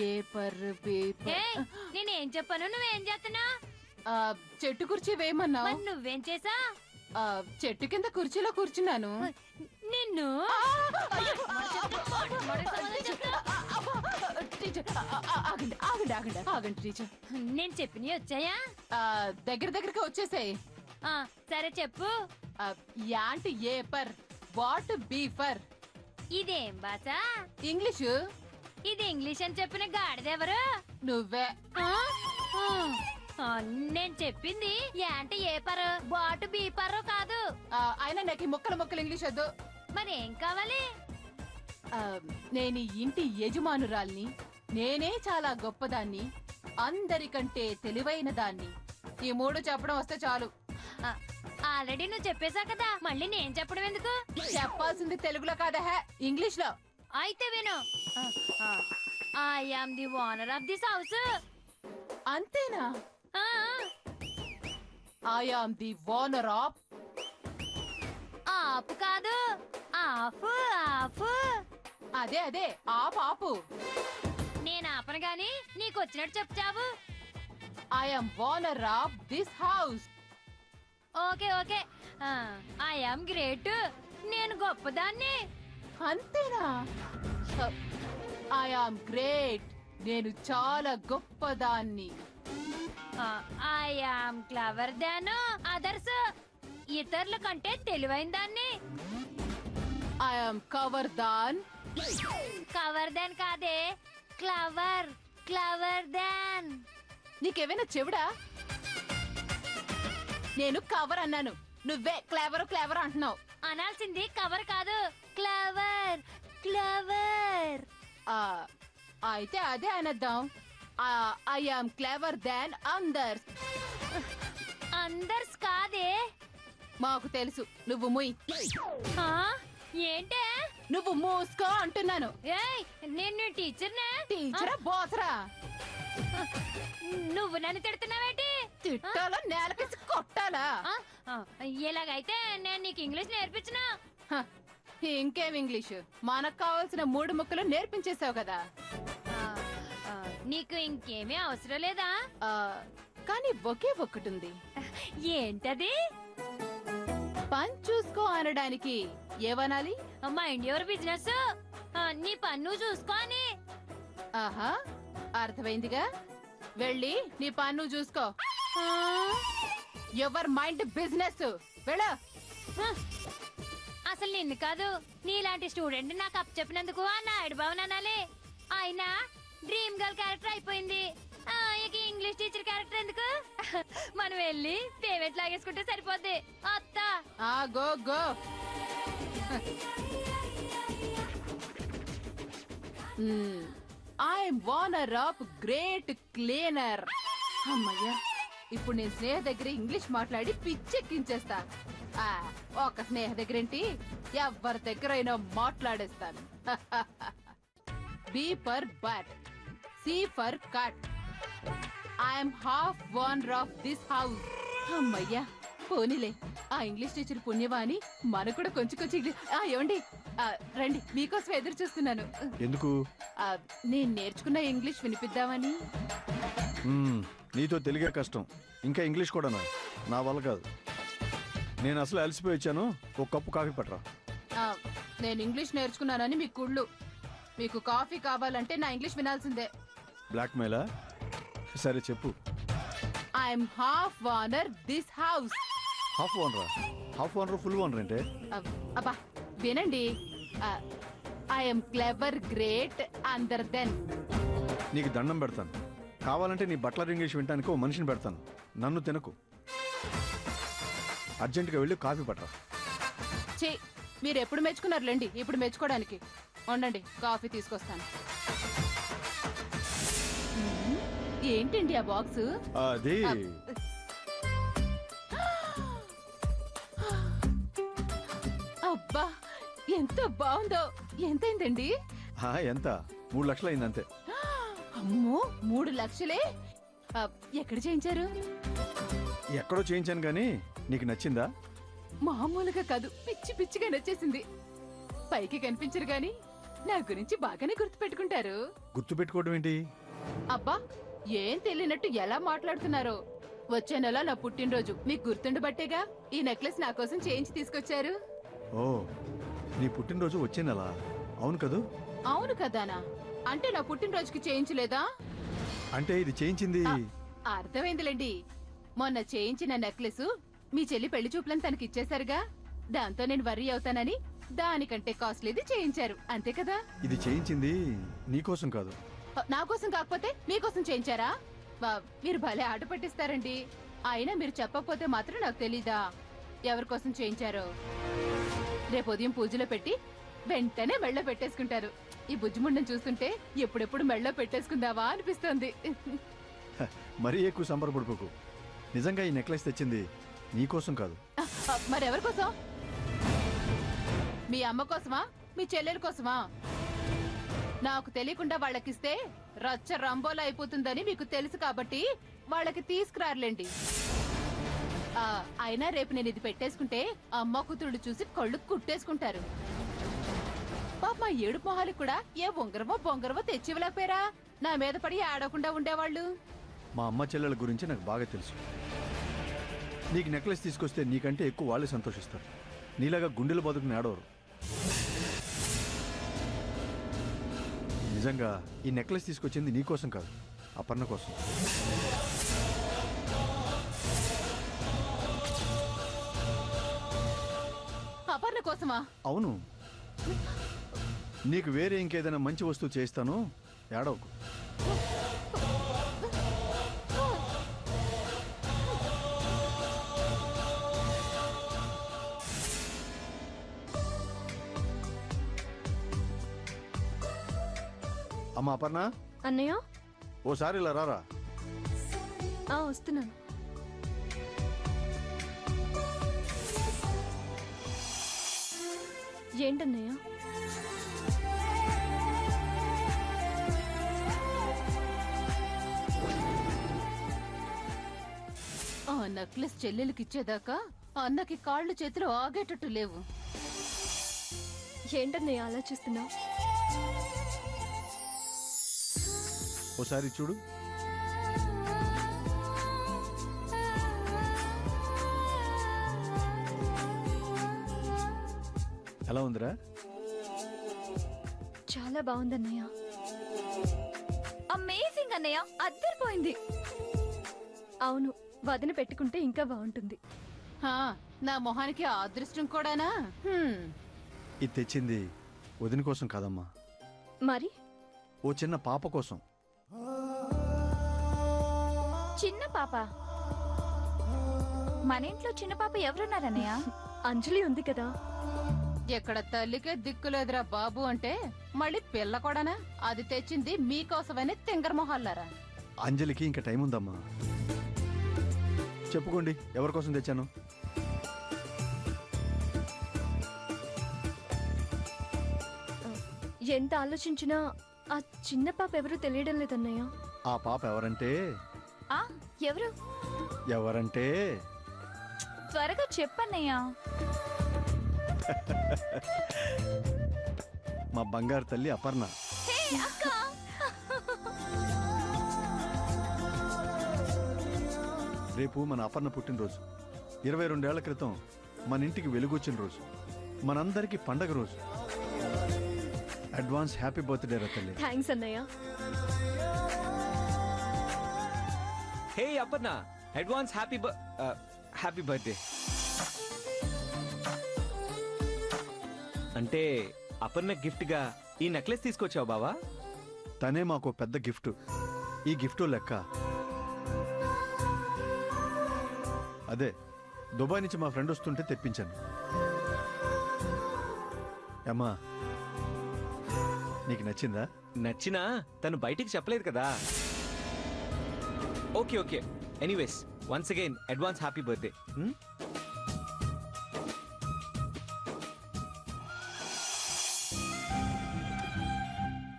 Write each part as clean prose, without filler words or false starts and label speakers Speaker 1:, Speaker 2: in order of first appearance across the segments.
Speaker 1: ఏ per
Speaker 2: నేనేం చెప్పాను నువ్వేం చేస్తున్నావు?
Speaker 1: చెట్టు కుర్చీ వేయమన్నావు.
Speaker 2: నువ్వేం చేసా?
Speaker 1: చెట్టు కింద కుర్చీలో కూర్చున్నాను.
Speaker 2: నిన్ను
Speaker 1: ఆగండి ఆగండి ఆగండి ఆగండి టీచర్.
Speaker 2: నేను చెప్పినవి వచ్చాయా?
Speaker 1: దగ్గరికి వచ్చేసాయి.
Speaker 2: సరే చెప్పు.
Speaker 1: Ant a per, what be for.
Speaker 2: ఇదేం భాష?
Speaker 1: ఇంగ్లీషు.
Speaker 2: ఇది ఇంగ్లీష్ అని చెప్పిన గాడిదెవరు?
Speaker 1: నువ్వే.
Speaker 2: నేను చెప్పింది ant a per, what be per కాదు.
Speaker 1: అయినా నాకు ముక్కలు ఇంగ్లీష్ వద్దు.
Speaker 2: మరి ఏం కావాలి?
Speaker 1: నేను ఈ ఇంటి యజమానురాల్ని. నేనే చాలా గొప్పదాన్ని, అందరికంటే తెలివైన దాన్ని. ఈ మూడు చెప్పడం వస్తే చాలు.
Speaker 2: ఆల్రెడీ నువ్వు చెప్పేశా కదా, మళ్ళీ నేను చెప్పడం ఎందుకు?
Speaker 1: చెప్పాల్సింది తెలుగులో కాదా, ఇంగ్లీష్ లో.
Speaker 2: అయితే విను. I am the owner of this house.
Speaker 1: అంతేనా? I am the owner of.
Speaker 2: ఆపు కాదు, ఆఫ్ ఆఫ్.
Speaker 1: అదే ఆపు ఆపు.
Speaker 2: నేను ఆపను గాని నీకు వచ్చినట్టు చెప్తావు.
Speaker 1: I am owner of this house.
Speaker 2: Okay okay. I am great. నేను గొప్పదాన్ని.
Speaker 1: అంతేనా? I am great. నేను చాలా గొప్పదాన్ని.
Speaker 2: I am clever than others. ఇతరుల కంటే తెలివైన దాన్ని.
Speaker 1: I am cover than.
Speaker 2: Cover than కాదే, క్లవర్ క్లవర్ దాన్.
Speaker 1: నీకేమైనా చెవుడా? నేను కవర్ అన్నాను, నువ్వే క్లేవర్ అంటున్నావు.
Speaker 2: అనాల్సింది కవర్ కాదు, క్లవర్ క్లవర్.
Speaker 1: అయితే అదే అనద్దాం. ఐ యామ్ క్లేవర్ దాన్ అందర్స్.
Speaker 2: అందర్స్ కాదే.
Speaker 1: మాకు తెలుసు, నువ్వు ముయ్.
Speaker 2: ఏంటే?
Speaker 1: నువ్వు మూసుకో అంటున్నాను.
Speaker 2: ఏయ్, నేను టీచర్నే.
Speaker 1: టీచరా బాసరా?
Speaker 2: నువ్వు నన్ను తిడుతున్నావేంటి?
Speaker 1: తిట్టాలా, నేలకేసి కొట్టాలా?
Speaker 2: ఇలాగైతే నేను నీకు ఇంగ్లీష్ నేర్పించను.
Speaker 1: ఇంకేం ఇంగ్లీషు? మనకు కావాల్సిన 3 ముక్కలు నేర్పించేసావు కదా.
Speaker 2: నీకు ఇంకేమీ అవసరం లేదా?
Speaker 1: కానీ ఒకే ఒక్కటుంది.
Speaker 2: ఏంటది?
Speaker 1: పని చూసుకో అనడానికి ఏమనాలి?
Speaker 2: Mind your business. నీ పన్ను చూసుకో అని.
Speaker 1: ఆహా, అర్థమైందిగా. వెళ్ళి నీ పన్ను చూసుకో. Your mind business. వెళ్ళ.
Speaker 2: అసలు నిన్ను కాదు, నీలాంటి స్టూడెంట్ నాకు అప్ చెప్పినందుకు నా ఎడబావన అనాలి. అయినా డ్రీమ్ గర్ల్ క్యారెక్టర్ అయిపోయింది. ఇక ఇంగ్లీష్ టీచర్ క్యారెక్టర్ ఎందుకు? మనం వెళ్ళి పేమెంట్ లాగేసుకుంటే సరిపోద్ది. అత్తా
Speaker 1: go go. I'm owner of great cleaner. అమ్మయ్యా, ఇప్పుడు నేను స్నేహ దగ్గర ఇంగ్లీష్ మాట్లాడి పిచ్చెక్కించేస్తా. ఒక స్నేహ దగ్గరేంటి, ఎవరి దగ్గరైనా మాట్లాడేస్తాను. B for but, C for cut. I'm half owner of this house. అమ్మయ్యా, పోనీలే. ఆ ఇంగ్లీష్ టీచర్ పుణ్యవాణి మనకు కూడా కొంచెం ఏమండి, రండి, మీకోసం ఎదురు చూస్తున్నాను.
Speaker 3: ఎందుకు?
Speaker 1: నేను నేర్చుకున్న ఇంగ్లీష్ వినిపిద్దామని.
Speaker 3: నీతో తెలుగే కష్టం, ఇంకా ఇంగ్లీష్ కూడా నా వల్ల కాదు. నేను అసలు అలసిపోయి వచ్చాను. ఒక కప్పు కాఫీ పట్టరా.
Speaker 1: నేను ఇంగ్లీష్ నేర్చుకున్నానని మీ కుళ్ళు. మీకు కాఫీ కావాలంటే నా ఇంగ్లీష్ వినాల్సిందే.
Speaker 3: బ్లాక్ మెయిలా? సరే చెప్పు.
Speaker 1: I'm half owner this house.
Speaker 3: Half ఓనరా? హాఫ్ ఓనర్ ఫుల్ ఓనర్ అంటే?
Speaker 1: అబ్బా వినండి. I'm clever great under then.
Speaker 3: నీకు దండం పెడతాను. కావాలంటే నీ బట్లర్ ఇంగ్లీష్ వినటానికి ఓ మనిషిని పెడతాను. నన్ను తినకు. అర్జెంటుగా వెళ్ళి కాఫీ పట్టరా.
Speaker 1: చే, మీరు ఎప్పుడు మెచ్చుకున్నారులేండి, ఇప్పుడు మెచ్చుకోవడానికి. ఉండండి, కాఫీ తీసుకొస్తాను. ఏంటండి ఆ బాక్స్?
Speaker 3: అది
Speaker 1: అబ్బా, ఎంత బాగుందో. ఎంతైందండి?
Speaker 3: ఎంత? 3 లక్షలు అయిందంతే.
Speaker 1: అమ్మో, 3 లక్షలే? ఎక్కడ చేయించారు?
Speaker 3: ఎక్కడో చేయించాను గానీ నీకు నచ్చిందా?
Speaker 1: మామూలుగా కాదు, పిచ్చి పిచ్చిగా నచ్చేసింది. పైకి కనిపించరు గాని నా గురించి బాగానే గుర్తు పెట్టుకుంటారు.
Speaker 3: గుర్తు పెట్టుకోవడం ఏంటి?
Speaker 1: అబ్బా, ఏం తెలియనట్టు ఎలా మాట్లాడుతున్నారో. వచ్చే నెల నా పుట్టినరోజు మీకు గుర్తుండబట్టేగా ఈ నెక్లెస్ నా కోసం చేయించి తీసుకొచ్చారు.
Speaker 3: ఓ, నీ పుట్టినరోజు వచ్చే నెల? అవును కదూ?
Speaker 1: అవును కదానా? అంటే నా పుట్టినరోజుకి చేయించలేదా?
Speaker 3: అంటే ఇది చేయించింది.
Speaker 1: అర్థమైందిలేండి. మొన్న చేయించిన నెక్లెస్ మీ చెల్లి పెళ్లి చూపులను తనకి ఇచ్చేశారుగా, దాంతో నేను వర్రీ అవుతానని దానికంటే కాస్ట్లీది చేయించారు, అంతే కదా?
Speaker 3: ఇది చేయించింది నీకోసం కాదు.
Speaker 1: నా కోసం కాకపోతే మీకోసం చేయించారా? మీరు భలే ఆట పట్టిస్తారండి. అయినా మీరు చెప్పకపోతే మాత్రం నాకు తెలీదా ఎవరి కోసం చేయించారో? రేపు ఉదయం పూజలో పెట్టి వెంటనే మెళ్ళో పెట్టేసుకుంటారు. ఈ బుజ్జిముండను చూస్తుంటే ఎప్పుడెప్పుడు మెళ్ళో పెట్టేసుకుందావా అనిపిస్తుంది.
Speaker 3: మరీ ఎక్కువ సంబరపడిపోకు. నిజంగా ఈ నెక్లెస్ తెచ్చింది నీకోసం కాదు.
Speaker 1: మరెవరి కోసం? మీ అమ్మ కోసమా, మీ చెల్లెల కోసమా? నాకు తెలియకుండా వాళ్ళకిస్తే రచ్చ రంబోలా అయిపోతుందని మీకు తెలుసు కాబట్టి వాళ్ళకి తీసుకురారులేండి. అయినా రేపు నేను ఇది పెట్టేసుకుంటే అమ్మ కూతురుడు చూసి కళ్ళు కుట్టేసుకుంటారు. పాప మా ఏడుపు మొహాలకు కూడా ఏ ఉంగరమో బొంగరమో తెచ్చివ్వలేకపోయారా? నా మీద పడి ఆడకుండా ఉండేవాళ్ళు.
Speaker 3: మా అమ్మ చెల్లెల గురించి నాకు బాగా తెలుసు. నీకు నెక్లెస్ తీసుకొస్తే నీకంటే ఎక్కువ వాళ్ళే సంతోషిస్తారు. నీలాగా గుండెలు బతుకుని ఆడవరు. నిజంగా ఈ నెక్లెస్ తీసుకొచ్చింది నీకోసం కాదు, అపర్ణ కోసం.
Speaker 1: అపర్ణ కోసమా?
Speaker 3: అవును. నీకు వేరే ఇంకేదైనా మంచి వస్తువు చేస్తాను, ఏడవకు. అమ్మా అపర్ణ,
Speaker 2: అన్నయ్య
Speaker 3: ఓసారి ఇలా రారా.
Speaker 2: వస్తున్నాను. ఏంటన్నయ్య?
Speaker 1: ఆ నెక్లెస్ చెల్లెలకి ఇచ్చేదాకా అన్నకి కాళ్ళు చేతులు ఆగేటట్టు లేవు.
Speaker 2: ఏంటన్నయ్య ఆలోచిస్తున్నావు?
Speaker 3: ఓసారి చూడు. ఎలా ఉందిరా?
Speaker 2: చాలా బాగుందన్నయ్య. అమేజింగ్ అన్నయ్య, అద్దరిపోయింది. అవును, వదిన పెట్టుకుంటే ఇంకా బాగుంటుంది.
Speaker 1: నా మొహానికి ఆ అదృష్టం కూడానా?
Speaker 3: ఇది తెచ్చింది వదిన కోసం కాదమ్మా,
Speaker 2: మరి
Speaker 3: ఓ చిన్న పాప కోసం.
Speaker 2: చిన్న పాప? మన ఇంట్లో చిన్న పాప ఎవరున్నారన్నయ్య? అంజలి ఉంది కదా.
Speaker 1: ఎక్కడ తల్లికే దిక్కులేదురా బాబు అంటే మళ్ళీ పిల్ల కూడానా? అది తెచ్చింది మీకోసమని తింగర మొహాలారా.
Speaker 3: అంజలికి ఇంకా టైం ఉందమ్మా. చెప్పుకోండి ఎవరి కోసం తెచ్చాను.
Speaker 2: ఎంత ఆలోచించినా ఆ చిన్న పాప ఎవరు తెలియడం లేదన్నయ్య.
Speaker 3: ఆ పాప ఎవరంటే
Speaker 2: ఎవరు?
Speaker 3: ఎవరంటే
Speaker 2: త్వరగా చెప్పన్నయ్యా.
Speaker 3: మా బంగారు తల్లి అపర్ణ. రేపు మన అపర్ణ పుట్టినరోజు. 22 ఏళ్ల క్రితం మన ఇంటికి వెలుగొచ్చిన రోజు, మనందరికీ పండగ రోజు. అడ్వాన్స్ హ్యాపీ బర్త్డే రా తల్లి.
Speaker 2: థ్యాంక్స్ అన్నయ్య.
Speaker 4: హే అపర్ణ, అడ్వాన్స్ హ్యాపీ బర్త్డే. అంటే అపర్ణ గిఫ్ట్ గా ఈ నెక్లెస్ తీసుకొచ్చావు బావా?
Speaker 3: తనే మాకు పెద్ద గిఫ్ట్. ఈ గిఫ్ట్ లెక్క అదే దుబాయ్ నుంచి మా ఫ్రెండ్ వస్తుంటే తెప్పించాను. అమ్మా, నీకు నచ్చిందా?
Speaker 4: నచ్చినా తను బయటికి చెప్పలేదు కదా. Okay okay, anyways once again advance happy birthday.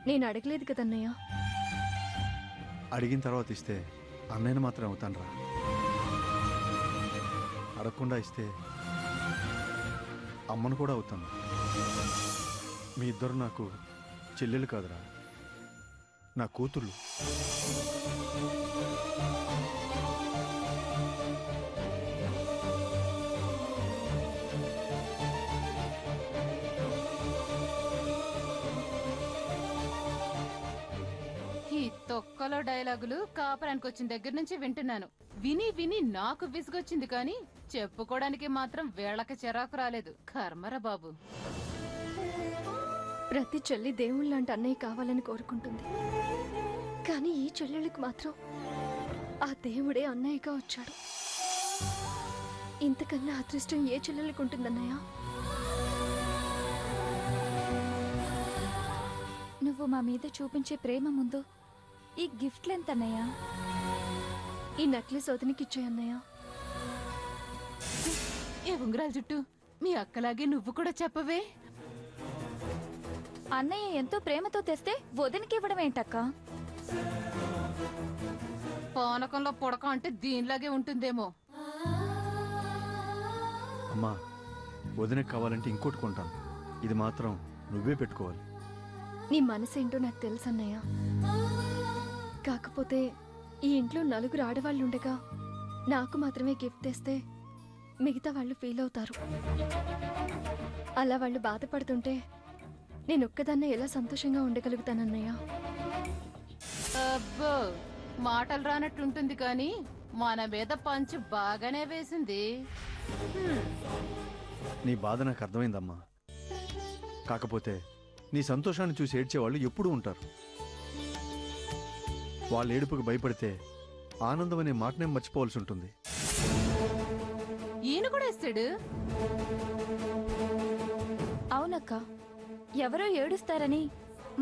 Speaker 2: నేను అడగలేదు కదన్నయ్య.
Speaker 3: అడిగిన తర్వాత ఇస్తే అన్నయ్యను మాత్రం అవుతాను రా. అడగకుండా ఇస్తే అమ్మను కూడా అవుతాను. మీ ఇద్దరు నాకు చెల్లెలు కాదురా, నా కూతుళ్ళు.
Speaker 1: ఈ తొక్కలో డైలాగులు కాపురానికి వచ్చిన దగ్గర నుంచి వింటున్నాను. విని విని నాకు విసుగొచ్చింది కానీ చెప్పుకోవడానికి మాత్రం వేళకి చిరాకు రాలేదు. కర్మరా బాబు.
Speaker 5: ప్రతి చెల్లి దేవుళ్ళంటే అన్నయ్య కావాలని కోరుకుంటుంది. కానీ ఈ చెల్లెళ్ళకి మాత్రం ఆ దేవుడే అన్నయ్యగా వచ్చాడు. ఇంతకన్నా అదృష్టం ఏ చెల్లెళ్ళకి ఉంటుందన్నయ్య?
Speaker 2: నువ్వు మా మీద చూపించే ప్రేమ ముందు ఈ గిఫ్ట్లు ఎంతన్నయ్యా?
Speaker 5: ఈ నెక్లెస్ వదినికి ఇచ్చేయన్నయ్య.
Speaker 1: ఏ ఉంగరాల జుట్టు, మీ అక్కలాగే నువ్వు కూడా చెప్పవే.
Speaker 2: అన్నయ్య ఎంతో ప్రేమతో తెస్తే వదినికి ఇవ్వడం ఏంటక్క?
Speaker 1: పానకంలో పుడక అంటే దీనిలాగే ఉంటుందేమో.
Speaker 3: అమ్మా, వదినకి కావాలంటే ఇంకోటి కొంటాను. ఇది మాత్రం నువ్వే పెట్టుకోవాలి.
Speaker 5: నీ మనసేంటో నాకు తెలుసు అన్నయ్య. కాకపోతే ఈ ఇంట్లో నలుగురు ఆడవాళ్ళు ఉండగా నాకు మాత్రమే గిఫ్ట్ తెస్తే మిగతా వాళ్ళు ఫీల్ అవుతారు. అలా వాళ్ళు బాధపడుతుంటే నేను ఒక్కదాన్నే ఎలా సంతోషంగా ఉండగలుగుతానన్నయ్య?
Speaker 1: అబ్బో, మాటలు రానట్టుంటుంది కానీ మన మీద పంచు బాగానే వేసింది.
Speaker 3: నీ బాధ నాకు అర్థమైందమ్మా. కాకపోతే నీ సంతోషాన్ని చూసి ఏడ్చేవాళ్ళు ఎప్పుడూ ఉంటారు. వాళ్ళ ఏడుపుకి భయపడితే ఆనందం అనే మాటనే మర్చిపోవాల్సి ఉంటుంది.
Speaker 1: ఈయన కూడా ఇస్తాడు.
Speaker 2: అవునక్క, ఎవరో ఏడుస్తారని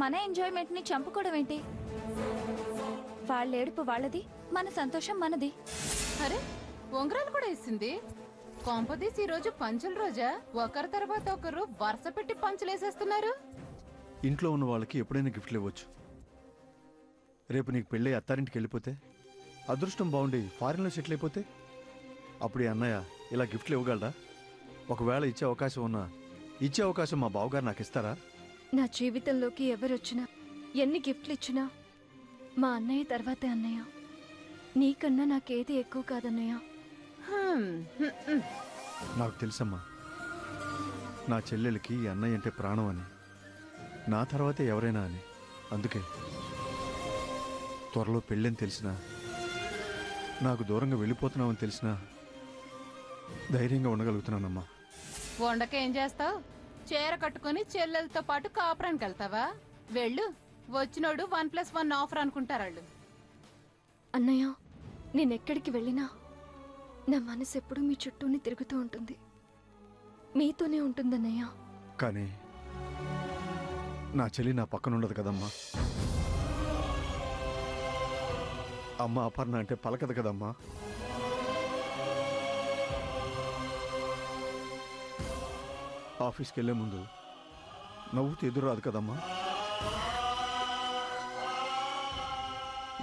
Speaker 2: మన ఎంజాయ్మెంట్ ని చంపుకోవడం ఏంటి? వాళ్ళ ఏడుపు వాళ్ళది, మన సంతోషం మనది.
Speaker 1: అరే, ఉంగరాలు కూడా ఇస్తుంది. కొంపదీసి ఈ రోజు పంచుల రోజా? ఒకరి తర్వాత ఒకరు వరుస పెట్టి పంచులేసేస్తున్నారు.
Speaker 3: ఇంట్లో ఉన్న వాళ్ళకి ఎప్పుడైనా గిఫ్ట్లు ఇవ్వచ్చు. రేపు నీకు పెళ్ళి అత్తారింటికి వెళ్ళిపోతే, అదృష్టం బాగుండి ఫారిన్లో సెటిల్ అయిపోతే అప్పుడు ఈ అన్నయ్య ఇలా గిఫ్ట్లు ఇవ్వగలరా? ఒకవేళ ఇచ్చే అవకాశం ఉన్నా, ఇచ్చే అవకాశం మా బావగారు నాకు ఇస్తారా?
Speaker 5: నా జీవితంలోకి ఎవరొచ్చినా ఎన్ని గిఫ్ట్లు ఇచ్చినా మా అన్నయ్య తర్వాతే అన్నయ్య. నీకన్నా నాకేది ఎక్కువ కాదన్నయ్య.
Speaker 3: నాకు తెలుసమ్మా, నా చెల్లెలకి ఈ అన్నయ్య అంటే ప్రాణం అని, నా తర్వాతే ఎవరైనా అని. అందుకే త్వరలో పెళ్ళని తెలిసినా, నాకు దూరంగా వెళ్ళిపోతున్నావని తెలిసినా ధైర్యంగా ఉండగలుగుతున్నానమ్మా.
Speaker 1: వండక ఏం చేస్తావు? చీర కట్టుకుని చెల్లెలతో పాటు కాపురానికి వెళ్తావా? వెళ్ళు, వచ్చినోడు 1+1 ఆఫర్ అనుకుంటారు వాళ్ళు.
Speaker 5: అన్నయ్య, నేనెక్కడికి వెళ్ళినా నా మనసు ఎప్పుడూ మీ చుట్టూనే తిరుగుతూ ఉంటుంది. మీతోనే ఉంటుందన్నయ్య.
Speaker 3: కానీ నా చెల్లి నా పక్కన ఉండదు కదమ్మా. అమ్మ అపర్ణ అంటే పలకదు కదమ్మా. ఆఫీస్కి వెళ్ళే ముందు నవ్వుతూ ఎదురు రాదు కదమ్మా.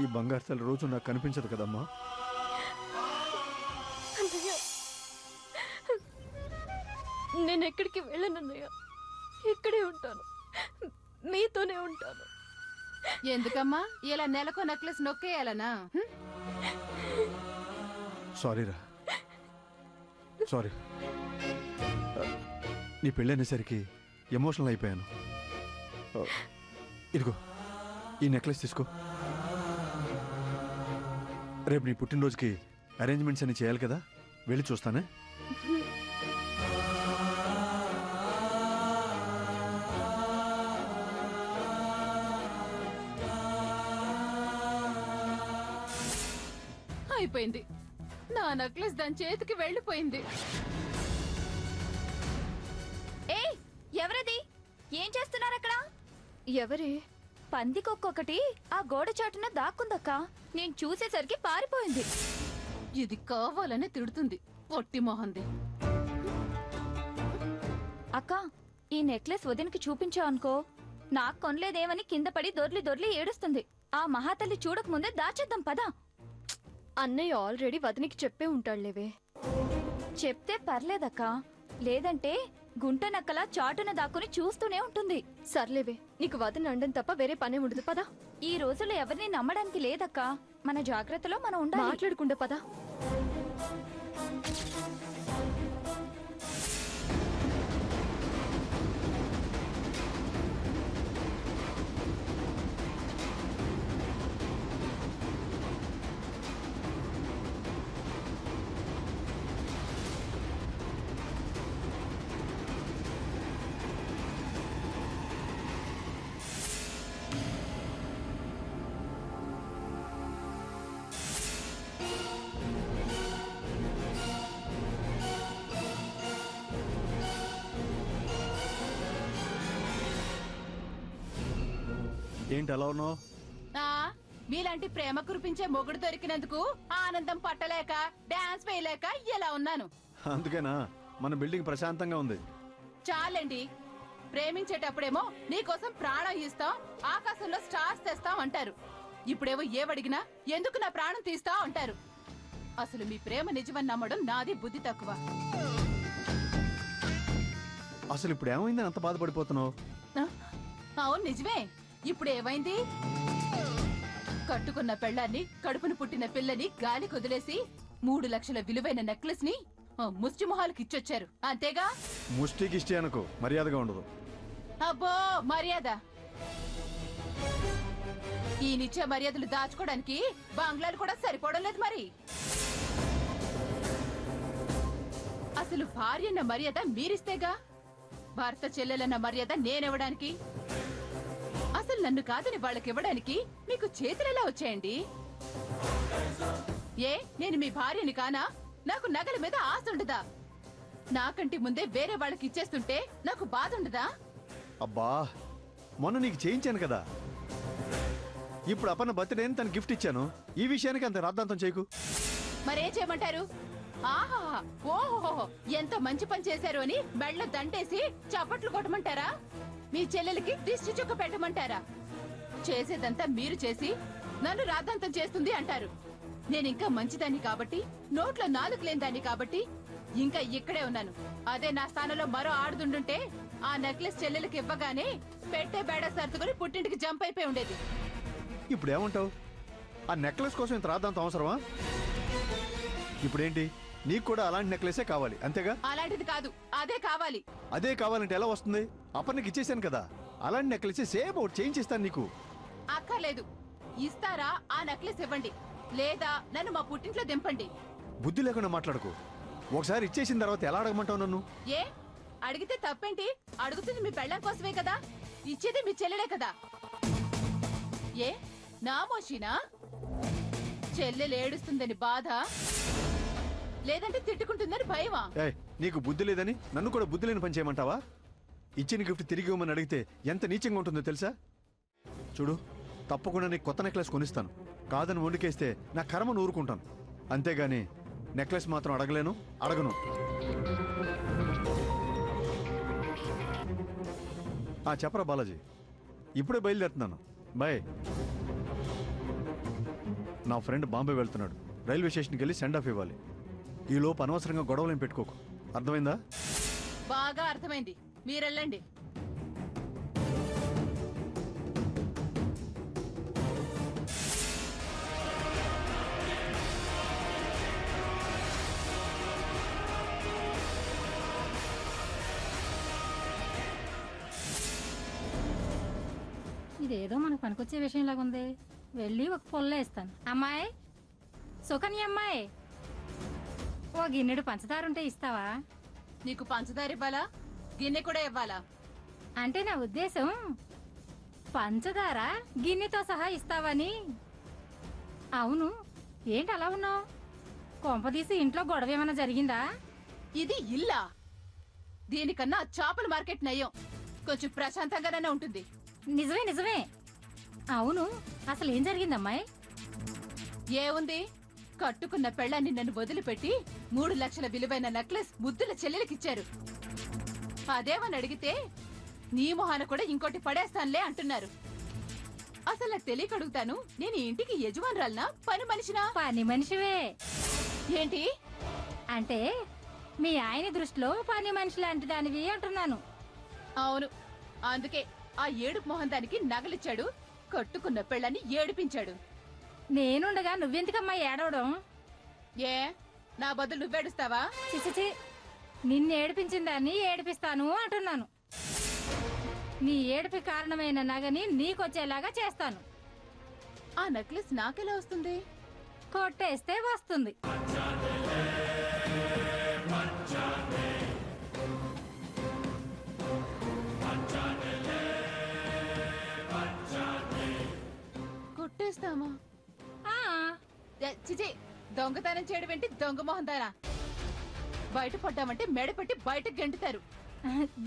Speaker 3: ఈ బంగారు తల్లి రోజు నాకు కనిపించదు కదమ్మా.
Speaker 5: అన్నయ్య, నేనెక్కడికి వెళ్ళనన్నయ్య. ఇక్కడే ఉంటాను, మీతోనే ఉంటాను.
Speaker 1: ఎందుకమ్మా ఇలా నెలకో నెక్లెస్ నొక్కేయాలనా?
Speaker 3: సారీరా, సారీ. నీ పెళ్ళనేసరికి ఎమోషనల్ అయిపోయాను. ఇదిగో ఈ నెక్లెస్ తీసుకో. రేపు నీ పుట్టినరోజుకి అరేంజ్మెంట్స్ అన్ని చేయాలి కదా, వెళ్ళి చూస్తానే.
Speaker 1: అయిపోయింది, నా నెక్లెస్ దాని చేతికి వెళ్ళిపోయింది.
Speaker 2: ఏయ్, ఎవరది? ఏం చేస్తున్నారు అక్కడ?
Speaker 5: ఎవరే?
Speaker 2: పందికొక్కొక్కటి ఆ గోడ చాటున దాక్కుందక్క. నేను చూసేసరికి పారిపోయింది.
Speaker 1: ఇది కావాలని తిడుతుంది, పొట్టి మొహంది.
Speaker 2: అక్క, ఈ నెక్లెస్ వదినకి చూపించావనుకో, నాకు కొనలేదేమని కింద పడి దొర్లి దొర్లి ఏడుస్తుంది. ఆ మహాతల్లి చూడకముందే దాచేద్దాం పదా.
Speaker 5: అన్నయ్య ఆల్రెడీ వదినికి చెప్పే ఉంటాడులేవే.
Speaker 2: చెప్తే పర్లేదక్క,
Speaker 6: లేదంటే గుంట నక్కల చాటున దాక్కుని చూస్తూనే ఉంటుంది.
Speaker 5: సర్లేవే, నీకు వదిన అండం తప్ప వేరే పనే ఉండదు పదా.
Speaker 6: ఈ రోజుల్లో ఎవరిని నమ్మడానికి లేదక్క. మన జాగ్రత్తలో మనం ఉండాలి.
Speaker 5: మాట్లాడకుండా పదా.
Speaker 3: ఏంటి అలా ఉన్నావు?
Speaker 1: ఆ మీలాంటి ప్రేమ కురిపించే మొగుడు దొరికినందుకు ఆనందం పట్టలేక డాన్స్ వేయలేక ఇలా ఉన్నాను.
Speaker 3: అందుకేనా మన బిల్డింగ్ ప్రశాంతంగా ఉంది?
Speaker 1: చాలండి. ప్రేమించేటప్పుడేమో నీకోసం ప్రాణం ఇస్తాం, ఆకాశంలో స్టార్స్ తెస్తాం అంటారు. ఇప్పుడేమో ఏవడిగినా ఎందుకు నా ప్రాణం తీస్తా అంటారు. అసలు మీ ప్రేమ నిజమని నమ్మడం నాది బుద్ధి తక్కువ.
Speaker 3: అసలు ఇప్పుడు ఏమైందని అంత బాధపడిపోతున్నావు?
Speaker 1: అవును నిజమే. ఇప్పుడు ఏమైంది? కట్టుకున్న పెళ్ళాన్ని, కడుపును పుట్టిన పిల్లని గాలి కొదిలేసి 3 లక్షల విలువైన నెక్లెస్ ని ముష్టి మొహాలకు ఇచ్చొచ్చారు అంతేగా.
Speaker 3: ముష్టికి ఇష్టి అనుకో, మర్యాదగా ఉండదు.
Speaker 1: అబ్బో మర్యాద! ఈ నిత్య మర్యాదలు దాచుకోవడానికి బంగ్లాలు కూడా సరిపోవడం లేదు మరి. అసలు భార్యన్న మర్యాద మీరిస్తేగా, భర్త చెల్లెలన్న మర్యాద నేనివ్వడానికి. అసలు నన్ను కాదని వాళ్ళకివ్వడానికి మీకు చేతులెలా వచ్చాయండి? ఏ నేను మీ భార్యని కానా? నాకు నగల మీద ఆశ ఉండదా? నాకంటే ముందే వేరే వాళ్ళకి ఇచ్చేస్తుంటే నాకు బాధ ఉండదా?
Speaker 3: అబ్బా, మొన్న నీకు చేయించాను కదా. ఇప్పుడు అపన్న బర్త్డేని తన గిఫ్ట్ ఇచ్చాను. ఈ విషయానికి అంత రాద్ధాంతం చేయకు.
Speaker 1: మరేం చేయమంటారు? ఆహా ఓహో ఎంత మంచి పని చేశారు అని మెళ్ళ దండేసి చప్పట్లు కొట్టమంటారా? మీ చెల్లెలకి దిష్టి చుక్క పెట్టమంటారా? చేసేదంతా మీరు చేసి నన్ను రాద్ధాంతం చేస్తుంది అంటారు. నేనింకా మంచిదాన్ని కాబట్టి, నోట్లో నాలుగు లేని దాన్ని కాబట్టి ఇంకా ఇక్కడే ఉన్నాను. అదే నా స్థానంలో మరో ఆడుతుండుంటే ఆ నెక్లెస్ చెల్లెలకి ఇవ్వగానే పెట్టే బేడ సర్దుకొని పుట్టింటికి జంప్ అయిపోయి ఉండేది.
Speaker 3: ఇప్పుడు ఏమంటావు? ఆ నెక్లెస్ కోసం ఇంత రాద్ధాంతం అవసరమా? ఇప్పుడేంటి, నీకు కూడా అలాంటి నెక్లెసే కావాలి అంతేగా?
Speaker 1: అలాంటిది కాదు, అదే కావాలి.
Speaker 3: అదే కావాలంటే ఎలా వస్తుంది? అప్పన్నకి ఇచ్చేసాను కదా. అలాంటి నెక్లెస్ సేమ్ ఒకటి చేయించిస్తాను నీకు.
Speaker 1: అక్కర్లేదు. ఇస్తారా ఆ నెక్లెస్ ఇవ్వండి, లేదా నన్ను మా పుట్టింట్లో దింపండి.
Speaker 3: బుద్ధి లేకుండా మాట్లాడుకో. ఒకసారి ఇచ్చేసిన తర్వాత ఎలా అడగమంటావు నన్ను?
Speaker 1: ఏ అడిగితే తప్పేంటి? అడుగుతుంది మీ పెళ్ళం కోసమే కదా, ఇచ్చేది మీ చెల్లెలే కదా. ఏ నా మోషినా? చెల్లెలు ఏడుస్తుందని బాధ, లేదంటే తిట్టుకుంటుందని భయమా?
Speaker 3: నీకు బుద్ధి లేదని నన్ను కూడా బుద్ధి లేని పని చేయమంటావా? ఇచ్చిన గిఫ్ట్ తిరిగి ఇవ్వమని అడిగితే ఎంత నీచంగా ఉంటుందో తెలుసా? చూడు, తప్పకుండా నీకు కొత్త నెక్లెస్ కొనిస్తాను. కాదని వండుకేస్తే నా కర్మను ఊరుకుంటాను. అంతేగాని నెక్లెస్ మాత్రం అడగలేను, అడగను. చెప్పరా బాలాజీ, ఇప్పుడే బయలుదేరుతున్నాను. బాయ్. నా ఫ్రెండ్ బాంబే వెళ్తున్నాడు. రైల్వే స్టేషన్కి వెళ్ళి సెండ్ ఆఫ్ ఇవ్వాలి. ఈ లోపు అనవసరంగా గొడవలేం పెట్టుకోకు. అర్థమైందా?
Speaker 1: బాగా అర్థమైంది. మీరెళ్ళండి.
Speaker 2: ఇదేదో మనకు పనికొచ్చే విషయంలాగా ఉంది. వెళ్ళి ఒక పొల్ల వేస్తాను. అమ్మాయి సుకన్య, అమ్మాయి ఓ గిన్నెడు పంచదార ఉంటే ఇస్తావా?
Speaker 1: నీకు పంచదార ఇవ్వాలా, గిన్నె కూడా ఇవ్వాలా?
Speaker 2: అంటే నా ఉద్దేశం పంచదార గిన్నెతో సహా ఇస్తావని. అవును, ఏంటి అలా ఉన్నావు? కొంపదీసి ఇంట్లో గొడవ ఏమైనా జరిగిందా?
Speaker 1: ఇది ఇల్లా? దీనికన్నా చేపల మార్కెట్ నయ్యం. కొంచెం ప్రశాంతంగానే ఉంటుంది.
Speaker 2: నిజమే నిజమే. అవును, అసలు ఏం జరిగిందమ్మాయి?
Speaker 1: ఏముంది, కట్టుకున్న పెళ్ళాన్ని నన్ను వదిలిపెట్టి 3 లక్షల విలువైన నెక్లెస్ ముద్దుల చెల్లెలకిచ్చారు. అదేమని అడిగితే నీ మొహాన కూడా ఇంకోటి పడేస్తానులే అంటున్నారు. అసలు నాకు తెలియక అడుగుతాను, నేను ఈ ఇంటికి యజమానురాలనా, పని మనిషినా?
Speaker 2: పని మనిషివే.
Speaker 1: ఏంటి
Speaker 2: అంటే మీ ఆయన దృష్టిలో పని మనిషి లాంటి దానివి అంటున్నాను.
Speaker 1: అవును, అందుకే ఆ ఏడుపు మొహం దానికి నగలిచ్చాడు, కట్టుకున్న పెళ్ళని ఏడిపించాడు.
Speaker 2: నేనుండగా నువ్వెందుకమ్మా ఏడవడం?
Speaker 1: ఏ నా బదులు నువ్వేడుస్తావా?
Speaker 2: చిచిచి, నిన్ను ఏడిపించిన దాన్ని ఏడిపిస్తాను అంటున్నాను. నీ ఏడుపు కారణమైన నగని నీకొచ్చేలాగా చేస్తాను.
Speaker 1: ఆ నెక్లెస్ నాకెలా వస్తుంది?
Speaker 2: కొట్టేస్తే వస్తుంది.
Speaker 1: కొట్టేస్తామా?
Speaker 2: ఆ,
Speaker 1: చిచి, దొంగతనం చేయడం ఏంటి దొంగ మొహం దానా? బయట పడ్డామంటే మెడ పెట్టి బయటకు గెంటుతారు.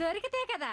Speaker 2: దొరికితే కదా.